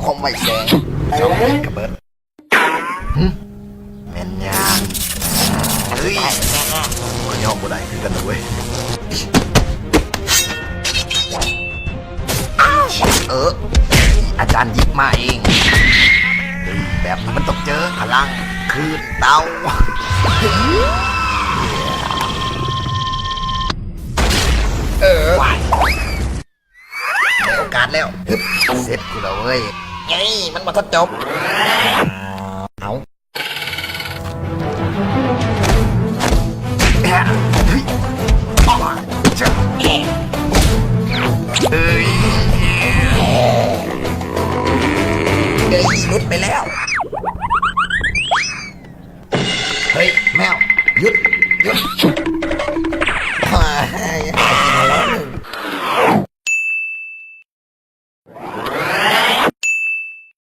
คมไว้แสงสองกระเบิดแม่นยางเฮ้ยก็ย่อมบ่ได้คือกันนะเว้ยอาจารย์ยิบมาเองแบบนี้มันต้องเจอพลังคือเตาได้โอกาสแล้วเสร็จกูแล้วเว้ยไงมันมาทัดจบเอาเฮ้ยเฮ้ยหลุดไปแล้ว